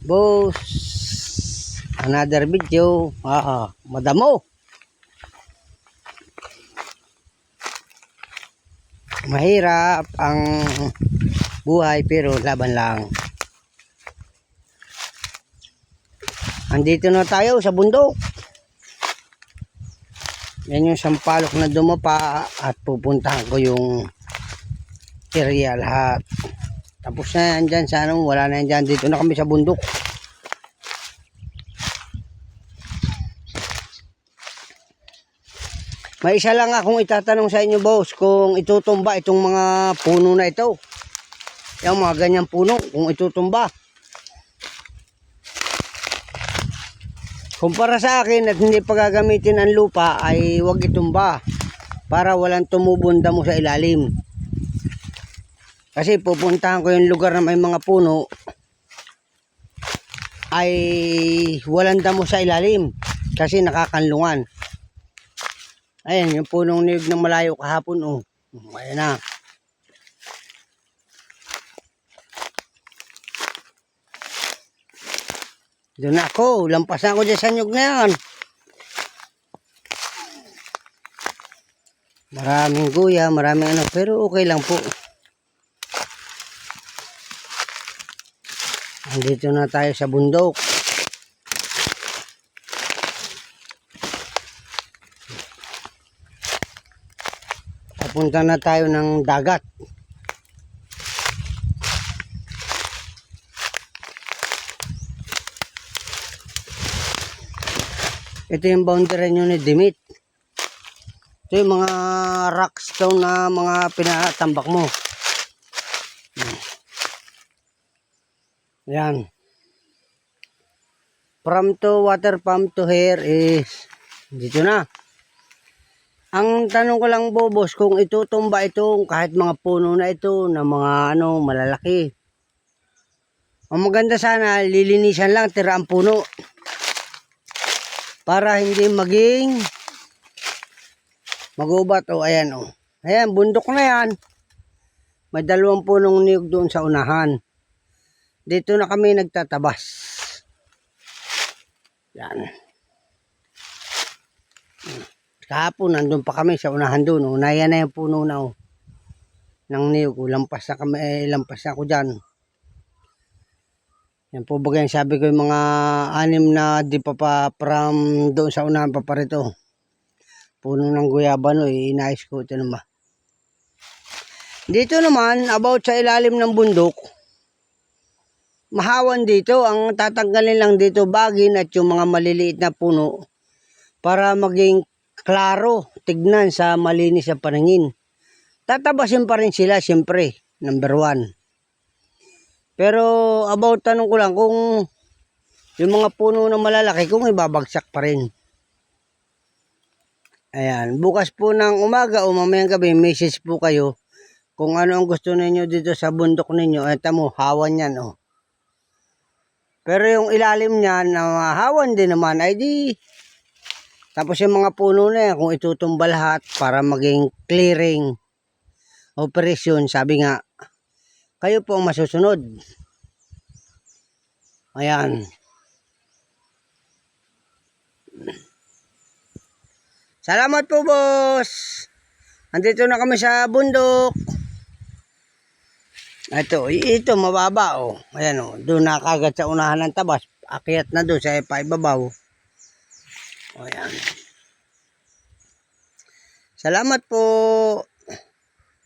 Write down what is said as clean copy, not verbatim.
Boss, another video. Madamo. Mahirap ang buhay pero laban lang. Andito na tayo sa bundok. Yan yung sampalok na dumapa at pupuntahan ko yung area lahat. Tapos na yan dyan sa ano, wala na yan dyan. Dito na kami sa bundok. May isa lang akong itatanong sa inyo, boss, kung itutumba itong mga puno na ito. Yung mga ganyang puno, kung itutumba. Kumpara sa akin at hindi pagagamitin ang lupa ay huwag itumba para walang tumubong damo sa ilalim. Kasi pupuntahan ko yung lugar na may mga puno ay walang damo sa ilalim kasi nakakanlungan. Ayan, yung punong niyog na malayo kahapon, oh. Ayan na. Doon ako, lampasan ko dyan sa nyug na yan. Maraming guya, maraming ano, pero okay lang po. Andito na tayo sa bundok. Papunta na tayo ng dagat. Ito yung boundary nyo ni Dimit. Ito yung mga rock stone na mga pinatambak mo. Yan. From to water pump to here is dito na. Ang tanong ko lang, boss, kung itutumba itong kahit mga puno na ito na mga ano malalaki. Ang maganda sana lilinisan lang, tira ang puno. Para hindi maging magubat. O ayan o. Ayan, bundok na yan. May 2 punong niyog doon sa unahan. Dito na kami nagtatabas. Yan. Kahapon nandun pa kami sa unahan doon. Unayan na yung puno na o. Nang niyog. Lampas na kami. Lampas na ako dyan. Yan po bagay sabi ko yung mga 6 na di pa from doon sa unahan pa rito. Puno ng guyabano inayos ko ito naman. Dito naman about sa ilalim ng bundok. Mahawan dito. Ang tatanggalin lang dito bagin at yung mga maliliit na puno para maging klaro tignan sa malinis sa paningin. Tatabasin pa rin sila siyempre. Number 1. Pero about tanong ko lang kung yung mga puno na malalaki kung ibabagsak pa rin. Ayan, bukas po ng umaga o mamayang gabi message po kayo kung ano ang gusto ninyo dito sa bundok ninyo. Ito mo, hawan yan oh. Pero yung ilalim niyan na hawan din naman ay di. Tapos yung mga puno na yan kung itutumba lahat para maging clearing operation, sabi nga kayo po ang masusunod. Ayan. Salamat po, boss. Andito na kami sa bundok. Ito mababa oh. Ayan oh, doon na kagad sa unahan ng tabas. Akyat na doon sa paibabaw. Ayan. Salamat po.